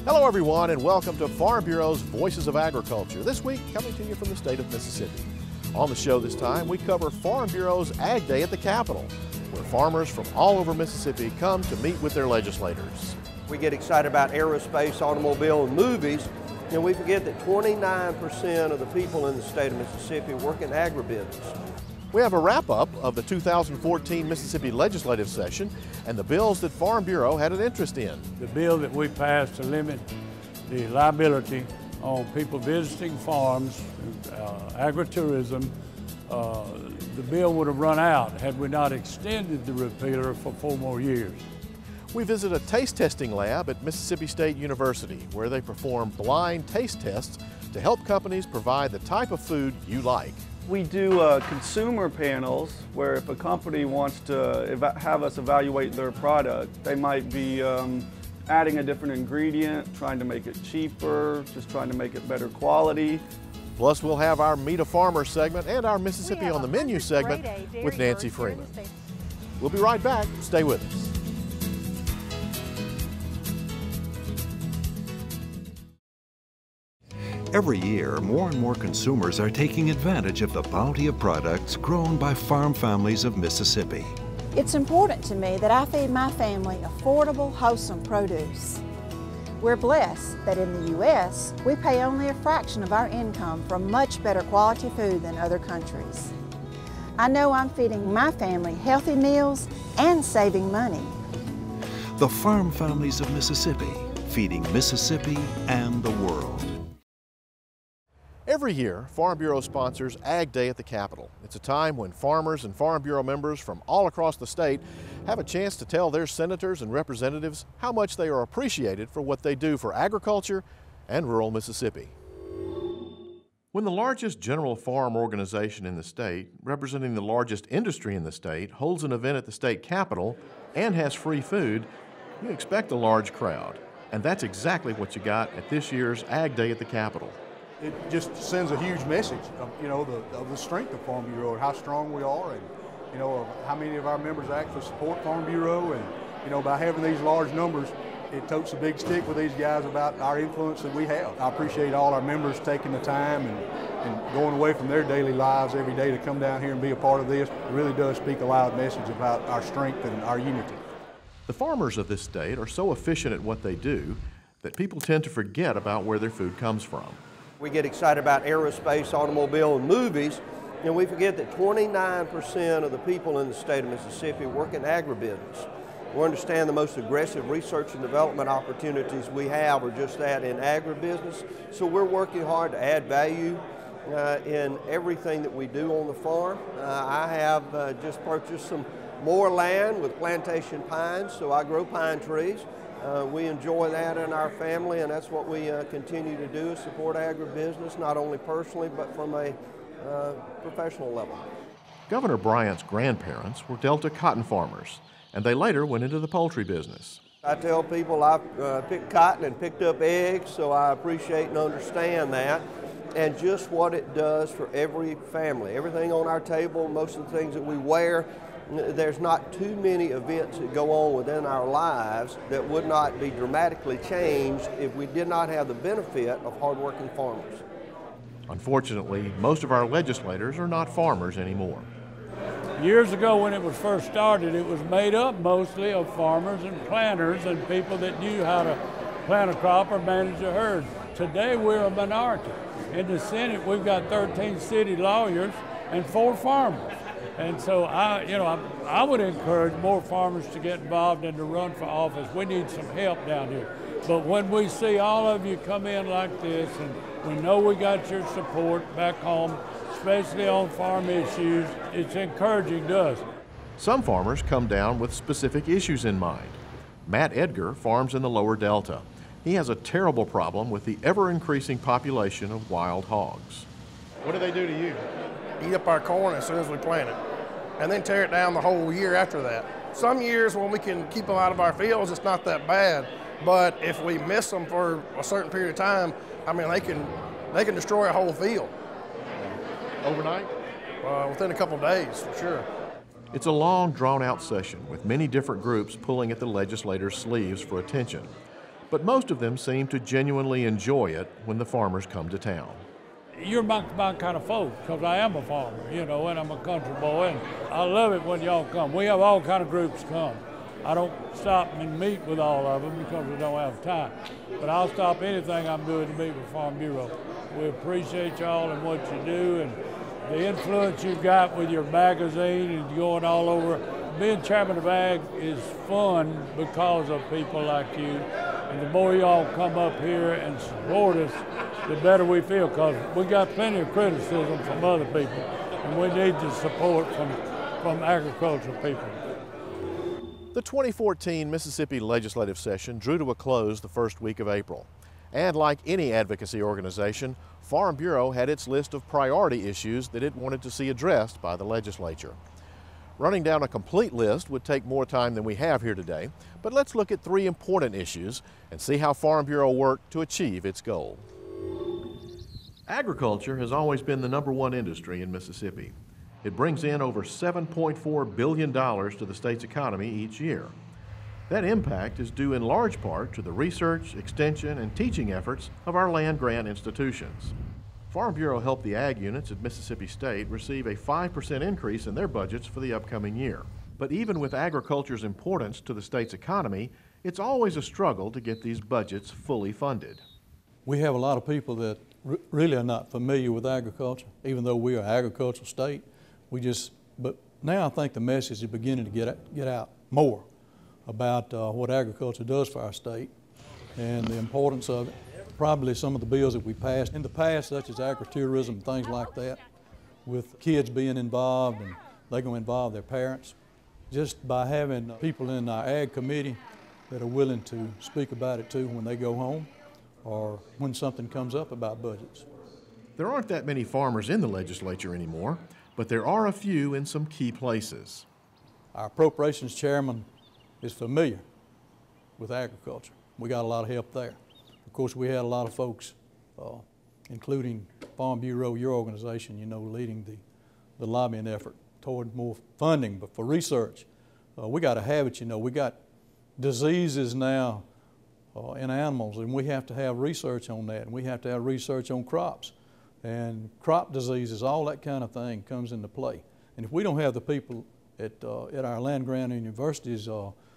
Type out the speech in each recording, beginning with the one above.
Hello everyone and welcome to Farm Bureau's Voices of Agriculture. This week coming to you from the state of Mississippi. On the show this time we cover Farm Bureau's Ag Day at the Capitol, where farmers from all over Mississippi come to meet with their legislators. We get excited about aerospace, automobile, and movies, and we forget that 29% of the people in the state of Mississippi work in agribusiness. We have a wrap-up of the 2014 Mississippi legislative session and the bills that Farm Bureau had an interest in. The bill that we passed to limit the liability on people visiting farms, agritourism, the bill would have run out had we not extended the repealer for 4 more years. We visit a taste testing lab at Mississippi State University where they perform blind taste tests to help companies provide the type of food you like. We do consumer panels where if a company wants to have us evaluate their product, they might be adding a different ingredient, trying to make it cheaper, just trying to make it better quality. Plus we'll have our Meet a Farmer segment and our Mississippi on the Menu segment with Nancy Freeman. We'll be right back. Stay with us. Every year, more and more consumers are taking advantage of the bounty of products grown by farm families of Mississippi. It's important to me that I feed my family affordable, wholesome produce. We're blessed that in the U.S., we pay only a fraction of our income for much better quality food than other countries. I know I'm feeding my family healthy meals and saving money. The farm families of Mississippi, feeding Mississippi and the world. Every year, Farm Bureau sponsors Ag Day at the Capitol. It's a time when farmers and Farm Bureau members from all across the state have a chance to tell their senators and representatives how much they are appreciated for what they do for agriculture and rural Mississippi. When the largest general farm organization in the state, representing the largest industry in the state, holds an event at the state capitol and has free food, you expect a large crowd. And that's exactly what you got at this year's Ag Day at the Capitol. It just sends a huge message of, of the strength of Farm Bureau and how strong we are, and, of how many of our members actually support Farm Bureau. And, by having these large numbers, it totes a big stick with these guys about our influence that we have. I appreciate all our members taking the time and going away from their daily lives every day to come down here and be a part of this. It really does speak a loud message about our strength and our unity. The farmers of this state are so efficient at what they do that people tend to forget about where their food comes from. We get excited about aerospace, automobile, and movies, and we forget that 29% of the people in the state of Mississippi work in agribusiness. We understand the most aggressive research and development opportunities we have are just that, in agribusiness. So we're working hard to add value in everything that we do on the farm. I have just purchased some more land with plantation pines, so I grow pine trees. We enjoy that in our family, and that's what we continue to do, is support agribusiness, not only personally, but from a professional level. Governor Bryant's grandparents were Delta cotton farmers, and they later went into the poultry business. I tell people I've picked cotton and picked up eggs, so I appreciate and understand that, and just what it does for every family. Everything on our table, most of the things that we wear, there's not too many events that go on within our lives that would not be dramatically changed if we did not have the benefit of hardworking farmers. Unfortunately, most of our legislators are not farmers anymore. Years ago when it was first started, it was made up mostly of farmers and planters and people that knew how to plant a crop or manage a herd. Today we're a minority. In the Senate we've got 13 city lawyers and 4 farmers. And so I would encourage more farmers to get involved and to run for office. We need some help down here. But when we see all of you come in like this, and we know we got your support back home, especially on farm issues, it's encouraging to us. Some farmers come down with specific issues in mind. Matt Edgar farms in the lower Delta. He has a terrible problem with the ever-increasing population of wild hogs. What do they do to you? Eat up our corn as soon as we plant it, and then tear it down the whole year after that. Some years when we can keep them out of our fields, it's not that bad, but if we miss them for a certain period of time, I mean, they can destroy a whole field. Overnight? Within a couple of days, for sure. It's a long, drawn-out session with many different groups pulling at the legislators' sleeves for attention. but most of them seem to genuinely enjoy it when the farmers come to town. You're my kind of folks, because I am a farmer, you know, and I'm a country boy, and I love it when y'all come. We have all kind of groups come. I don't stop and meet with all of them because we don't have time, but I'll stop anything I'm doing to meet with Farm Bureau. We appreciate y'all and what you do, and the influence you've got with your magazine and going all over. Being chairman of Ag is fun because of people like you, and the more y'all come up here and support us, the better we feel, because we got plenty of criticism from other people, and we need the support from agricultural people. The 2014 Mississippi legislative session drew to a close the first week of April. And like any advocacy organization, Farm Bureau had its list of priority issues that it wanted to see addressed by the legislature. Running down a complete list would take more time than we have here today, but let's look at 3 important issues and see how Farm Bureau worked to achieve its goal. Agriculture has always been the #1 industry in Mississippi. It brings in over $7.4 billion to the state's economy each year. That impact is due in large part to the research, extension, and teaching efforts of our land-grant institutions. Farm Bureau helped the ag units at Mississippi State receive a 5% increase in their budgets for the upcoming year. But even with agriculture's importance to the state's economy, it's always a struggle to get these budgets fully funded. We have a lot of people that really are not familiar with agriculture, even though we are an agricultural state. But now I think the message is beginning to get out more about what agriculture does for our state and the importance of it. Probably some of the bills that we passed in the past, such as agritourism, things like that, with kids being involved and they're going to involve their parents. Just by having people in our ag committee that are willing to speak about it too when they go home or when something comes up about budgets. There aren't that many farmers in the legislature anymore, but there are a few in some key places. Our appropriations chairman is familiar with agriculture. We got a lot of help there. Of course, we had a lot of folks, including Farm Bureau, your organization, you know, leading the lobbying effort toward more funding, but for research. We got to have it, you know. We got diseases now in animals, and we have to have research on that, and we have to have research on crops. And crop diseases, all that kind of thing comes into play. And if we don't have the people at our land-grant universities,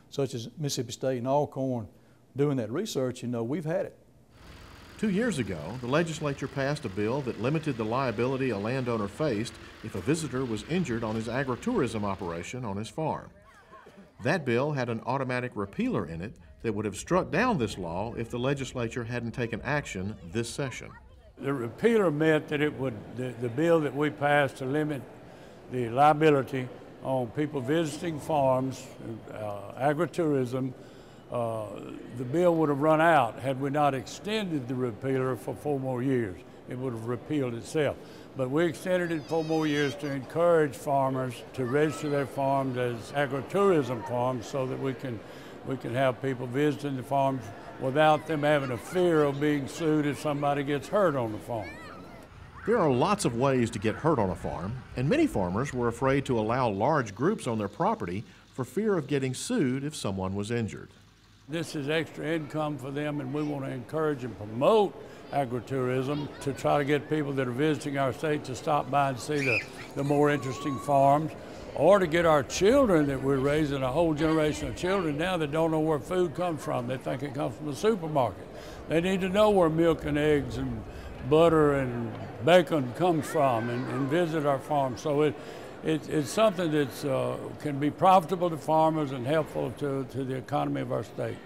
such as Mississippi State and Alcorn, doing that research, you know, we've had it. 2 years ago, the legislature passed a bill that limited the liability a landowner faced if a visitor was injured on his agritourism operation on his farm. That bill had an automatic repealer in it that would have struck down this law if the legislature hadn't taken action this session. The repealer meant that the bill that we passed to limit the liability on people visiting farms, agritourism, the bill would have run out had we not extended the repealer for 4 more years. It would have repealed itself. But we extended it 4 more years to encourage farmers to register their farms as agritourism farms so that we can have people visiting the farms without them having a fear of being sued if somebody gets hurt on the farm. There are lots of ways to get hurt on a farm, and many farmers were afraid to allow large groups on their property for fear of getting sued if someone was injured. This is extra income for them, and we want to encourage and promote agritourism to try to get people that are visiting our state to stop by and see the more interesting farms, or to get our children that we're raising a whole generation of children now that don't know where food comes from. They think it comes from the supermarket. They need to know where milk and eggs and butter and bacon comes from and visit our farm. So it's something that can be profitable to farmers and helpful to the economy of our state.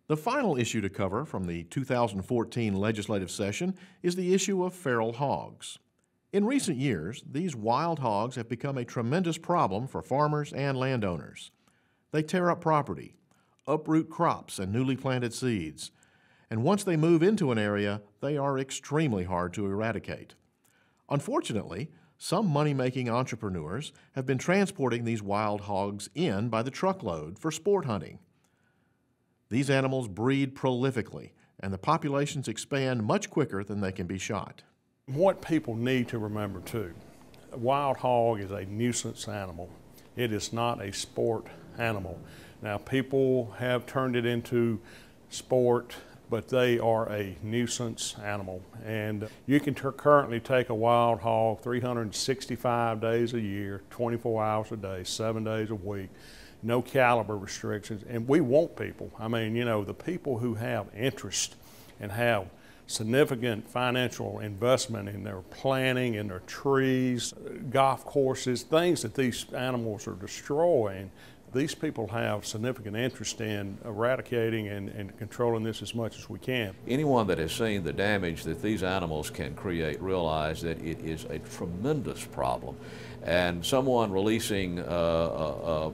The final issue to cover from the 2014 legislative session is the issue of feral hogs. In recent years, these wild hogs have become a tremendous problem for farmers and landowners. They tear up property, uproot crops and newly planted seeds, and once they move into an area, they are extremely hard to eradicate. Unfortunately, some money-making entrepreneurs have been transporting these wild hogs in by the truckload for sport hunting. These animals breed prolifically, and the populations expand much quicker than they can be shot. What people need to remember too, a wild hog is a nuisance animal. It is not a sport animal. Now people have turned it into sport, but they are a nuisance animal. And you can currently take a wild hog 365 days a year, 24 hours a day, 7 days a week, no caliber restrictions. And we want people, I mean, you know, the people who have interest and have significant financial investment in their planting, in their trees, golf courses, things that these animals are destroying. These people have significant interest in eradicating and controlling this as much as we can. Anyone that has seen the damage that these animals can create realize that it is a tremendous problem. And someone releasing a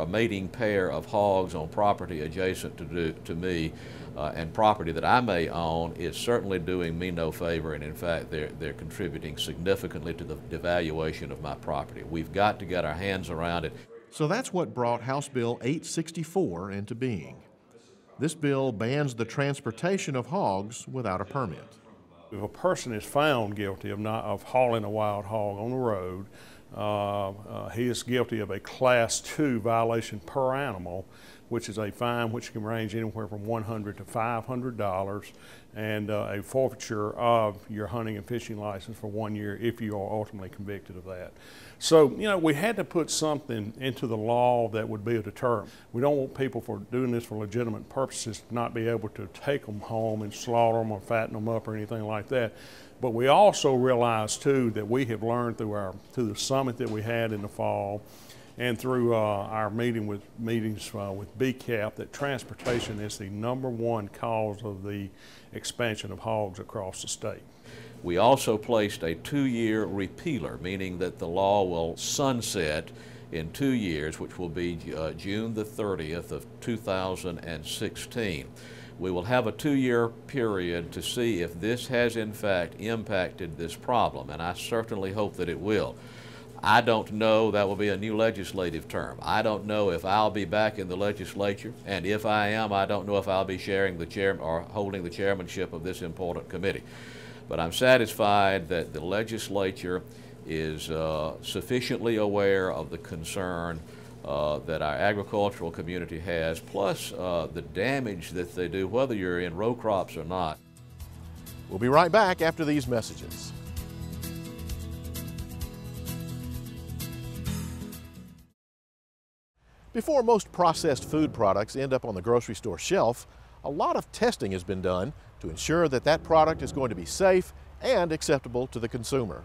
mating pair of hogs on property adjacent to me and property that I may own is certainly doing me no favor, and in fact they're contributing significantly to the devaluation of my property. We've got to get our hands around it. So that's what brought House Bill 864 into being. This bill bans the transportation of hogs without a permit. If a person is found guilty of hauling a wild hog on the road, he is guilty of a Class 2 violation per animal, which is a fine which can range anywhere from $100 to $500, and a forfeiture of your hunting and fishing license for 1 year if you are ultimately convicted of that. So, you know, we had to put something into the law that would be a deterrent. We don't want people for doing this for legitimate purposes to not be able to take them home and slaughter them or fatten them up or anything like that. But we also realize too that we have learned through the summit that we had in the fall and through our meetings with BCAP that transportation is the #1 cause of the expansion of hogs across the state. We also placed a 2-year repealer, meaning that the law will sunset in 2 years, which will be June the 30th of 2016. We will have a 2-year period to see if this has in fact impacted this problem, and I certainly hope that it will. I don't know, that will be a new legislative term. I don't know if I'll be back in the legislature, and if I am, I don't know if I'll be sharing the chair or holding the chairmanship of this important committee. But I'm satisfied that the legislature is sufficiently aware of the concern that our agricultural community has, plus the damage that they do, whether you're in row crops or not. We'll be right back after these messages. Before most processed food products end up on the grocery store shelf, a lot of testing has been done to ensure that that product is going to be safe and acceptable to the consumer.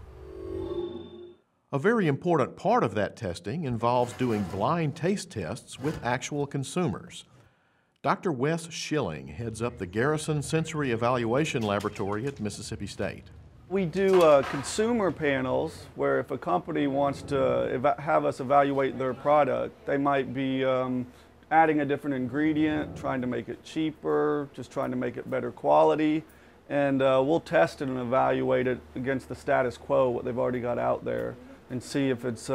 A very important part of that testing involves doing blind taste tests with actual consumers. Dr. Wes Schilling heads up the Garrison Sensory Evaluation Laboratory at Mississippi State. We do consumer panels where if a company wants to have us evaluate their product, they might be adding a different ingredient, trying to make it cheaper, just trying to make it better quality, and we'll test it and evaluate it against the status quo, what they've already got out there, and see if it's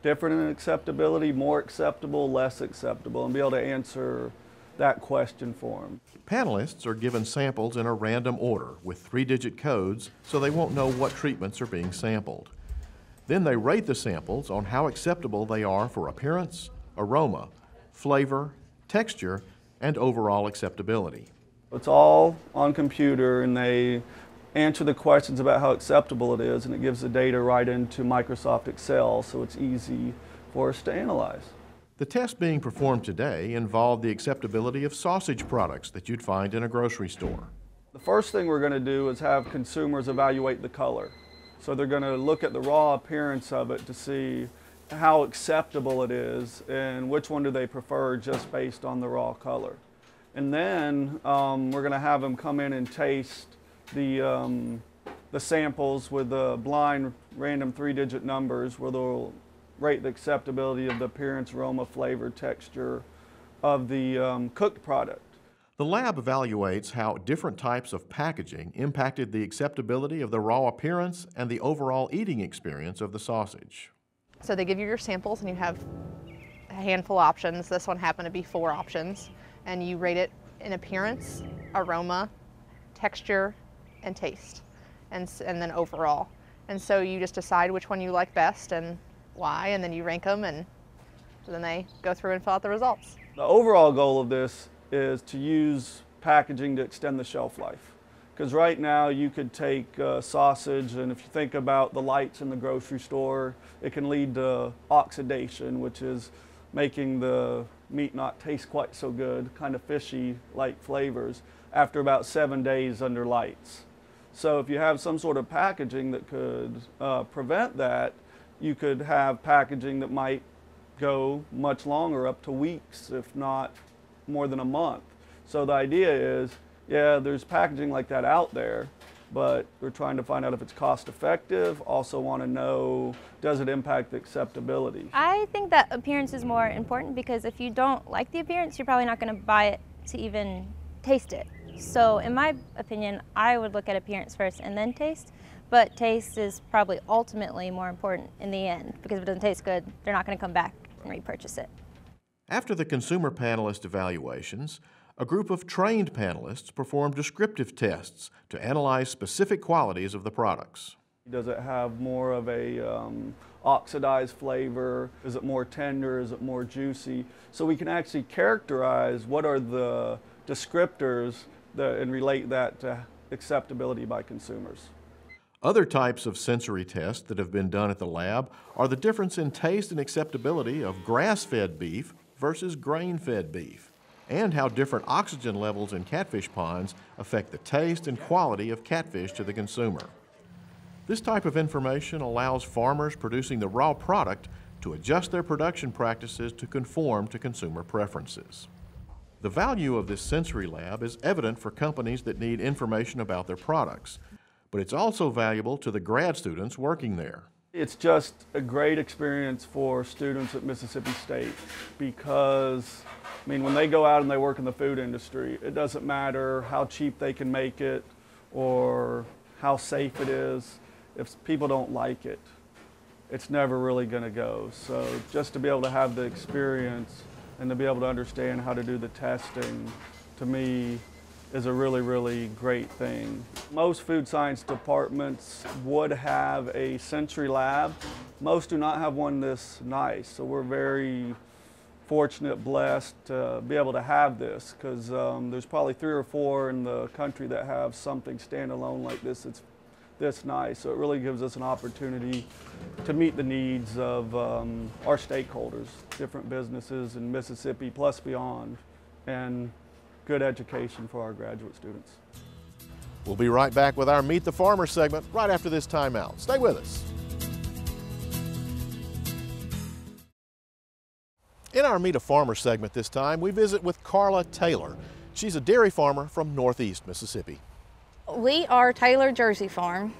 different in acceptability, more acceptable, less acceptable, and be able to answer that question for them. Panelists are given samples in a random order with 3-digit codes so they won't know what treatments are being sampled. Then they rate the samples on how acceptable they are for appearance, aroma, flavor, texture, and overall acceptability. It's all on computer, and they answer the questions about how acceptable it is, and it gives the data right into Microsoft Excel, so it's easy for us to analyze. The tests being performed today involve the acceptability of sausage products that you'd find in a grocery store. The first thing we're going to do is have consumers evaluate the color. So they're going to look at the raw appearance of it to see how acceptable it is and which one do they prefer just based on the raw color. And then we're going to have them come in and taste the samples with the blind random 3-digit numbers where they'll rate the acceptability of the appearance, aroma, flavor, texture of the cooked product. The lab evaluates how different types of packaging impacted the acceptability of the raw appearance and the overall eating experience of the sausage. So they give you your samples and you have a handful of options. This one happened to be 4 options, and you rate it in appearance, aroma, texture, and taste, and then overall. And so you just decide which one you like best and why, and then you rank them, and then they go through and fill out the results. The overall goal of this is to use packaging to extend the shelf life. Because right now you could take sausage, and if you think about the lights in the grocery store, it can lead to oxidation, which is making the meat not taste quite so good, kind of fishy-like flavors, after about 7 days under lights. So if you have some sort of packaging that could prevent that, you could have packaging that might go much longer, up to weeks, if not more than a month. So the idea is, yeah, there's packaging like that out there, but we're trying to find out if it's cost effective. Also want to know, does it impact the acceptability? I think that appearance is more important, because if you don't like the appearance, you're probably not going to buy it to even taste it. So in my opinion, I would look at appearance first and then taste, but taste is probably ultimately more important in the end, because if it doesn't taste good, they're not going to come back and repurchase it. After the consumer panelist evaluations, a group of trained panelists performed descriptive tests to analyze specific qualities of the products. Does it have more of a oxidized flavor? Is it more tender? Is it more juicy? So we can actually characterize what are the descriptors and relate that to acceptability by consumers. Other types of sensory tests that have been done at the lab are the difference in taste and acceptability of grass-fed beef versus grain-fed beef, and how different oxygen levels in catfish ponds affect the taste and quality of catfish to the consumer. This type of information allows farmers producing the raw product to adjust their production practices to conform to consumer preferences. The value of this sensory lab is evident for companies that need information about their products, but it's also valuable to the grad students working there. It's just a great experience for students at Mississippi State, because, I mean, when they go out and they work in the food industry, it doesn't matter how cheap they can make it or how safe it is. If people don't like it, it's never really going to go. So just to be able to have the experience and to be able to understand how to do the testing, to me, is a really, really great thing. Most food science departments would have a sensory lab. Most do not have one this nice, so we're very fortunate, blessed to be able to have this, because there's probably 3 or 4 in the country that have something standalone like this that's this nice. So it really gives us an opportunity to meet the needs of our stakeholders, different businesses in Mississippi plus beyond, and good education for our graduate students. We'll be right back with our Meet the Farmer segment right after this timeout. Stay with us. In our Meet a Farmer segment this time, we visit with Carla Taylor. She's a dairy farmer from Northeast Mississippi. We are Taylor Jersey Farm.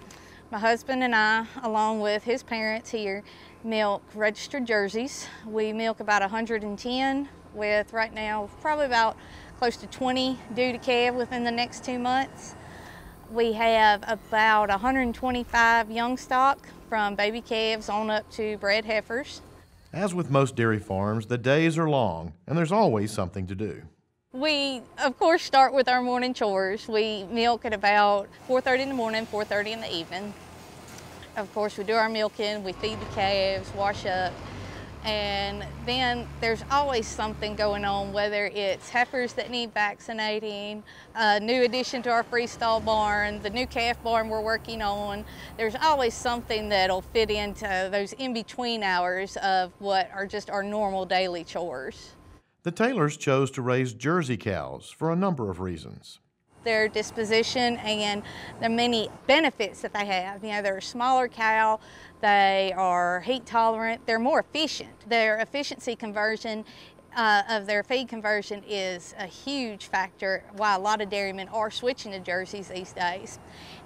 My husband and I, along with his parents here, milk registered jerseys. We milk about 110, with right now probably about close to 20 due to calve within the next 2 months. We have about 125 young stock, from baby calves on up to bred heifers. As with most dairy farms, the days are long and there's always something to do. We, of course, start with our morning chores. We milk at about 4:30 in the morning, 4:30 in the evening. Of course, we do our milking, we feed the calves, wash up, and then there's always something going on, whether it's heifers that need vaccinating, a new addition to our freestall barn, the new calf barn we're working on. There's always something that'll fit into those in-between hours of what are just our normal daily chores. The Taylors chose to raise Jersey cows for a number of reasons. Their disposition and the many benefits that they have. You know, they're a smaller cow, they are heat tolerant, they're more efficient. Their efficiency conversion of their feed conversion is a huge factor why a lot of dairymen are switching to jerseys these days.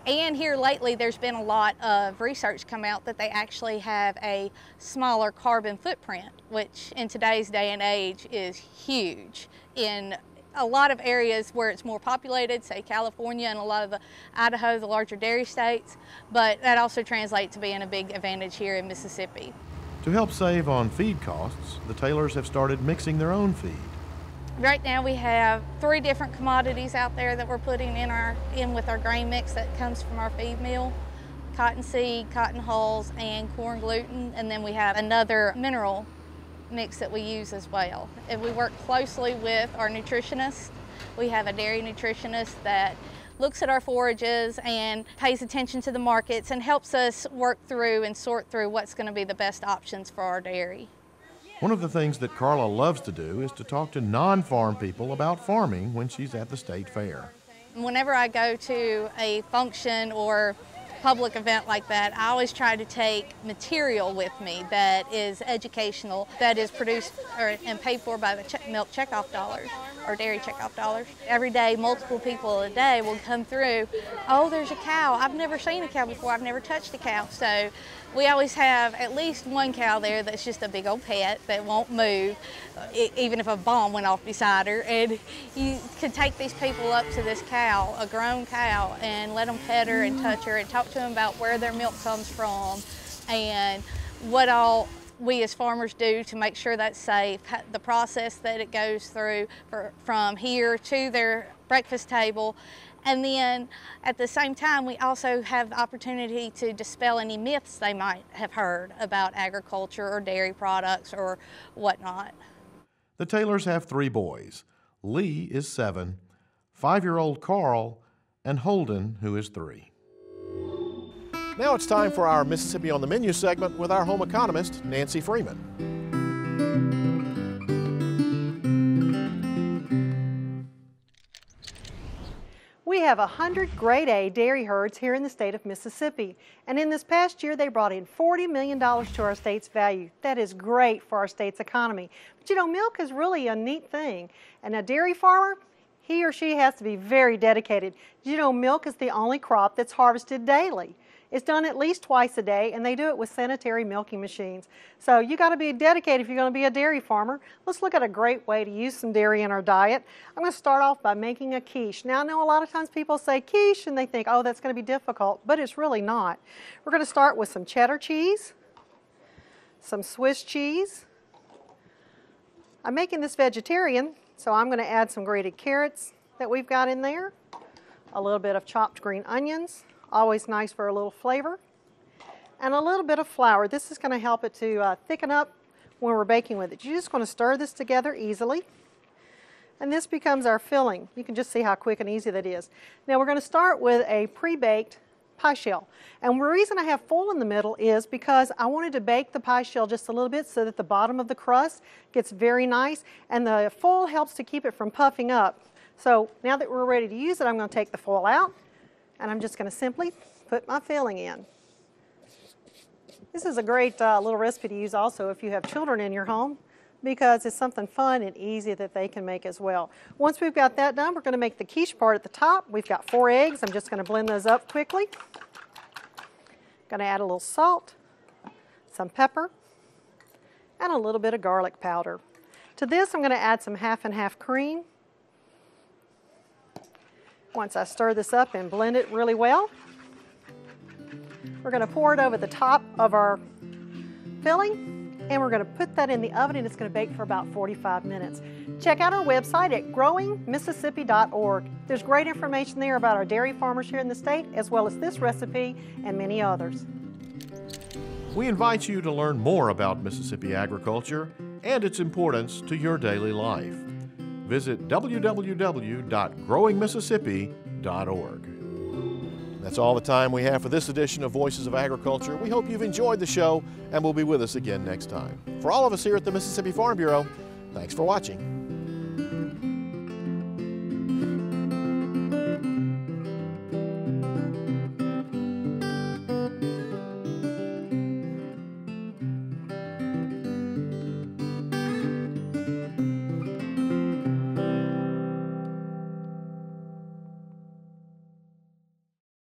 And here lately there's been a lot of research come out that they actually have a smaller carbon footprint, which in today's day and age is huge. In a lot of areas where it's more populated, say California and a lot of the Idaho, the larger dairy states, but that also translates to being a big advantage here in Mississippi. To help save on feed costs, the Taylors have started mixing their own feed. Right now we have 3 different commodities out there that we're putting in with our grain mix that comes from our feed mill: cottonseed, cotton hulls, and corn gluten. And then we have another mineral mix that we use as well. And we work closely with our nutritionist. We have a dairy nutritionist that looks at our forages and pays attention to the markets and helps us work through and sort through what's going to be the best options for our dairy. One of the things that Carla loves to do is to talk to non-farm people about farming when she's at the state fair. Whenever I go to a function or public event like that, I always try to take material with me that is educational, that is produced and paid for by the milk checkoff dollars or dairy checkoff dollars. Every day, multiple people a day will come through, oh, there's a cow. I've never seen a cow before. I've never touched a cow. So we always have at least one cow there that's just a big old pet that won't move, even if a bomb went off beside her. And you can take these people up to this cow, a grown cow, and let them pet her and touch her and talk to them about where their milk comes from and what all we as farmers do to make sure that's safe, the process that it goes through from here to their breakfast table. And then at the same time, we also have the opportunity to dispel any myths they might have heard about agriculture or dairy products or whatnot. The Taylors have 3 boys. Lee is 7, 5-year-old Carl, and Holden, who is 3. Now it's time for our Mississippi on the Menu segment with our home economist, Nancy Freeman. We have 100 grade A dairy herds here in the state of Mississippi, and in this past year they brought in $40 million to our state's value. That is great for our state's economy. But you know, milk is really a neat thing, and a dairy farmer, he or she has to be very dedicated. You know, milk is the only crop that's harvested daily. It's done at least twice a day, and they do it with sanitary milking machines. So you got to be dedicated if you're going to be a dairy farmer. Let's look at a great way to use some dairy in our diet. I'm going to start off by making a quiche. Now, I know a lot of times people say quiche, and they think, oh, that's going to be difficult, but it's really not. We're going to start with some cheddar cheese, some Swiss cheese. I'm making this vegetarian, so I'm going to add some grated carrots that we've got in there, a little bit of chopped green onions, always nice for a little flavor, and a little bit of flour. This is going to help it to thicken up when we're baking with it. You're just going to stir this together easily, and this becomes our filling. You can just see how quick and easy that is. Now we're going to start with a pre-baked pie shell, and the reason I have foil in the middle is because I wanted to bake the pie shell just a little bit so that the bottom of the crust gets very nice, and the foil helps to keep it from puffing up. So now that we're ready to use it, I'm going to take the foil out, and I'm just going to simply put my filling in. This is a great little recipe to use also if you have children in your home, because it's something fun and easy that they can make as well. Once we've got that done, we're going to make the quiche part at the top. We've got 4 eggs. I'm just going to blend those up quickly. Going to add a little salt, some pepper, and a little bit of garlic powder. To this, I'm going to add some half and half cream. Once I stir this up and blend it really well, we're going to pour it over the top of our filling, and we're going to put that in the oven, and it's going to bake for about 45 minutes. Check out our website at growingmississippi.org. There's great information there about our dairy farmers here in the state, as well as this recipe and many others. We invite you to learn more about Mississippi agriculture and its importance to your daily life. Visit www.growingmississippi.org. That's all the time we have for this edition of Voices of Agriculture. We hope you've enjoyed the show and will be with us again next time. For all of us here at the Mississippi Farm Bureau, thanks for watching.